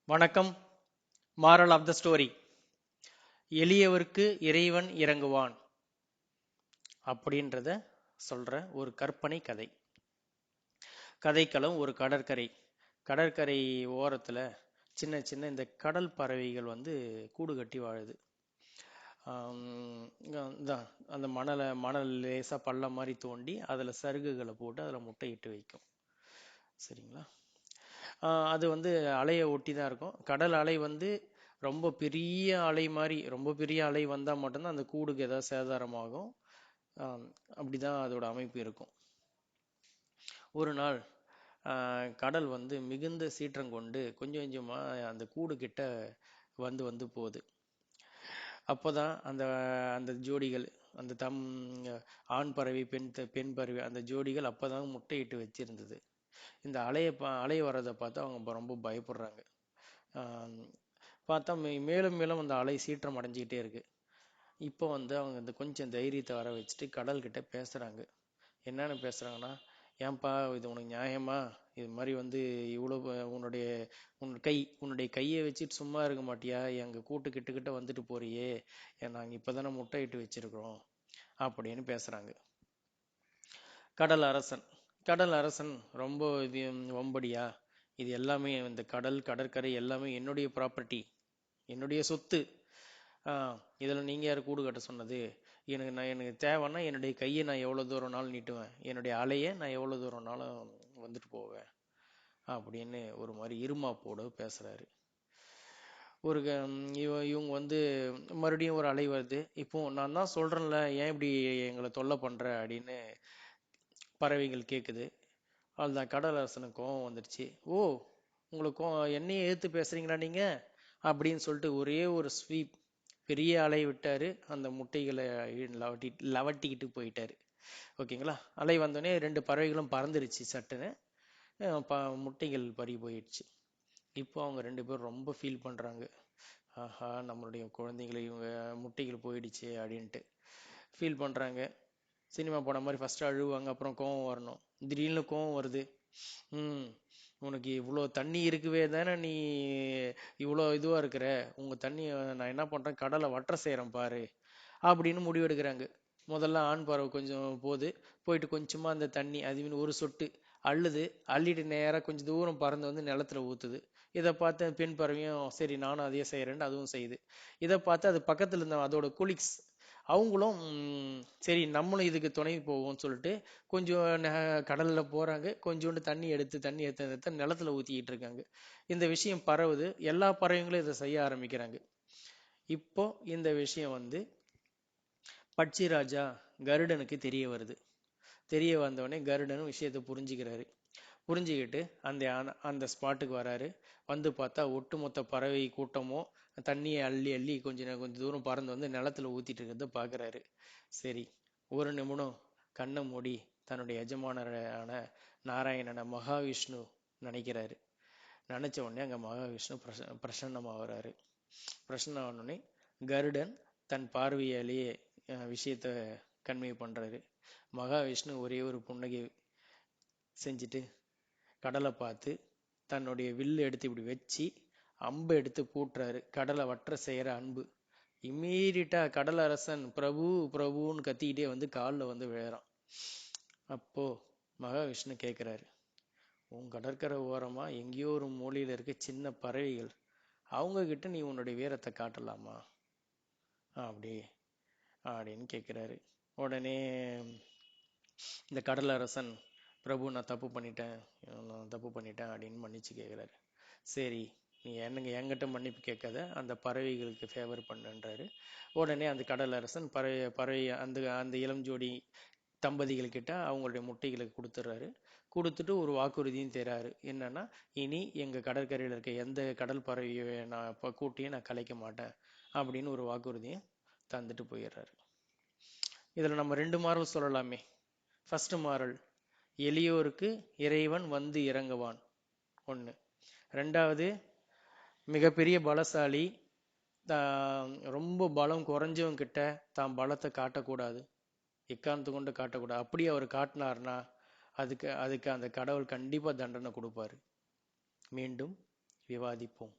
வணக்கம். Moral of the story. எளியவருக்கு இறைவன் இறங்குவான் அப்படின்றத சொல்ற ஒரு கற்பனை கதை. கதைக்களம் ஒரு கடற்கரை. கடற்கரை ஓரத்துல சின்ன சின்ன இந்த கடல் பறவைகள் கூடு கட்டி வாழுது. அந்த மணல் லேசா பள்ளம் மாதிரி தோண்டி அதுல சருகுகளை போட்டு அதுல முட்டையிட்டு வைக்கும். சரிங்களா? அது அலையை ஒட்டி தான் இருக்கும். கடல் அலை ரொம்ப பெரிய அலை மாதிரி, ரொம்ப பெரிய அலை வந்தால் மட்டும்தான் அந்த கூடுக்கு ஏதாவது சேதாரமாகும். அப்படிதான் அதோட அமைப்பு இருக்கும். ஒரு நாள் கடல் மிகுந்த சீற்றம் கொண்டு கொஞ்சம் கொஞ்சமா அந்த கூடு கிட்ட வந்து போகுது. அப்போதான் அந்த அந்த ஜோடிகள், அந்த ஆண் பறவை பெண் பறவை அந்த ஜோடிகள் அப்போதான் முட்டையிட்டு வச்சிருந்தது. இந்த அலை வர்றதை பார்த்து அவங்க ரொம்ப பயப்படுறாங்க. பார்த்தா மேலும் மேலும் அந்த அலை சீற்றம் அடைஞ்சிக்கிட்டே இருக்கு. இப்போ அவங்க இந்த கொஞ்சம் தைரியத்தை வர வச்சுட்டு கடல்கிட்ட பேசுறாங்க. என்னன்னு பேசுறாங்கன்னா, ஏன்பா இது உனக்கு நியாயமா? இது மாதிரி இவ்வளவு உன்னுடைய கையை வச்சுட்டு சும்மா இருக்க மாட்டியா? எங்க கூட்டு கிட்ட வந்துட்டு போறியே, நாங்க இப்பதானே முட்டை இட்டு வச்சிருக்கிறோம் அப்படின்னு பேசுறாங்க. கடல் அரசன் கடல் அரசன் ரொம்ப இது வம்படியா, இது எல்லாமே இந்த கடற்கரை எல்லாமே என்னுடைய ப்ராப்பர்ட்டி, என்னுடைய சொத்து. இதில் நீங்கள் யார் கூடு கட்ட சொன்னது? எனக்கு தேவைன்னா என்னுடைய கையை நான் எவ்வளோ தூரம்னாலும் நீட்டுவேன், என்னுடைய அலையை நான் எவ்வளோ தூரம்னாலும் வந்துட்டு போவேன் அப்படின்னு ஒரு மாதிரி இருமாப்போடு பேசுகிறாரு. இவங்க மறுபடியும் ஒரு அலை வருது. இப்போ நான் தான் சொல்கிறேன்ல, ஏன் இப்படி எங்களை தொல்லை பண்ணுற அப்படின்னு பறவைகள் கேட்குது. அதுதான் கடல் அரசனுக்கு கோவம் வந்துடுச்சு. ஓ, உங்களுக்கு என்னையே எதிர்த்து பேசுறீங்களா நீங்க அப்படின்னு சொல்லிட்டு ஒரே ஒரு ஸ்வீப், பெரிய அலை விட்டாரு. அந்த முட்டைகளை லவட்டிக்கிட்டு போயிட்டாரு. ஓகேங்களா? அலை வந்தோடனே 2 பறவைகளும் பறந்துருச்சு. சட்டுன்னு முட்டைகள் பறி போயிடுச்சு. இப்போ அவங்க 2 பேரும் ரொம்ப ஃபீல் பண்றாங்க. ஆஹா, நம்மளுடைய குழந்தைகளை இவங்க முட்டைகள் போயிடுச்சு அப்படின்ட்டு ஃபீல் பண்றாங்க. சினிமா படம் மாதிரி ஃபர்ஸ்ட் அழுவாங்க, அப்புறம் கோவம் வரணும். திடீர்னு கோவம் வருது. உனக்கு இவ்வளோ தண்ணி இருக்கவே தானே நீ இவ்வளோ இதுவாக இருக்கிற, உங்கள் தண்ணி நான் என்ன பண்ணுறேன், கடலை வற்ற செய்கிறேன் பாரு அப்படின்னு முடிவெடுக்கிறாங்க. முதல்ல ஆண் பறவை கொஞ்சம் போயிட்டு கொஞ்சமாக அந்த தண்ணி அது ஒரு சொட்டு அள்ளுது. அள்ளிட்டு நேராக கொஞ்சம் தூரம் பறந்து நிலத்துல ஊற்றுது. இதை பார்த்து பெண் பறவையும் சரி நானும் அதையே செய்கிறேன்னு அதுவும் செய்யுது. இதை பார்த்து அது பக்கத்தில் இருந்த அதோட குலிக்ஸ் அவங்களும் சரி நம்மளும் இதுக்கு துணை போவோம்னு சொல்லிட்டு கொஞ்சம் கடல்ல போறாங்க. கொஞ்சோண்டு தண்ணி எடுத்து நிலத்துல ஊத்திக்கிட்டு இருக்காங்க. இந்த விஷயம் பரவுது. எல்லா பறவைங்களும் இதை செய்ய ஆரம்பிக்கிறாங்க. இப்போ இந்த விஷயம் பட்சி ராஜா கருடனுக்கு தெரிய வருது. தெரிய வந்தவொடனே கருடனும் விஷயத்தை புரிஞ்சுக்கிட்டு அந்த ஸ்பாட்டுக்கு வராரு. பார்த்தா ஒட்டுமொத்த பறவை கூட்டமும் தண்ணியை அள்ளி அள்ளி கொஞ்சம் தூரம் பறந்து நிலத்துல ஊத்திட்டு இருக்கிறத பாக்குறாரு. சரி, ஒரு நிமிடம் கண்ணை மூடி தன்னுடைய எஜமானரான நாராயணனை மகாவிஷ்ணு நினைக்கிறாரு. நினைச்ச உடனே அங்க மகாவிஷ்ணு பிரசன்னமாகறாரு. பிரசன்னமானோடனே கருடன் தன் பார்வையாலேயே விஷயத்த கன்வே பண்றாரு. மகாவிஷ்ணு ஒரே ஒரு புன்னகை செஞ்சுட்டு கடலை பார்த்து தன்னுடைய வில்லு எடுத்து இப்படி வச்சு அம்பை எடுத்து பூட்டுறாரு. கடலை வற்ற செய்யற அன்பு. இம்மீடியட்டா கடல் அரசன் பிரபு பிரபுன்னு கத்திக்கிட்டே காலில் விழறான். அப்போ மகாவிஷ்ணு கேட்கிறாரு, உன் கடற்கரை ஓரமா எங்கேயோ ஒரு மூலையில இருக்க சின்ன பறவைகள், அவங்க கிட்ட நீ உன்னுடைய வீரத்தை காட்டலாமா அப்படின்னு கேட்கிறாரு. உடனே இந்த கடல் அரசன், பிரபு நான் தப்பு பண்ணிட்டேன் அப்படின்னு மன்னிச்சு கேட்கிறாரு. சரி, நீ என்கிட்ட மன்னிப்பு கேட்காத, அந்த பறவைகளுக்கு ஃபேவர் பண்ணுன்றாரு. உடனே அந்த கடல் அரசன் பறவை அந்த இளம் ஜோடி தம்பதிகள் கிட்ட அவங்களுடைய முட்டைகளை கொடுத்துட்டு ஒரு வாக்குறுதியும் தராரு. என்னன்னா, இனி எங்க கடற்கரையில் இருக்க எந்த கடல் பறவையை நான் கூட்டியும் நான் கலைக்க மாட்டேன் அப்படின்னு ஒரு வாக்குறுதியும் தந்துட்டு போயிடுறாரு. இதுல நம்ம 2 மாரல் சொல்லலாமே. ஃபர்ஸ்ட் மாரல், எளியோருக்கு இறைவன் இறங்குவான். 1. 2வது, மிகப்பெரிய பலசாலி ரொம்ப பலம் குறைஞ்சவங்க கிட்ட தான் பலத்தை காட்டக்கூடாது, எக்காரணத்து கொண்டு காட்டக்கூடாது. அப்படி அவர் காட்டினார்னா அதுக்கு அந்த கடவுள் கண்டிப்பா தண்டனை கொடுப்பாரு. மீண்டும் விவாதிப்போம்.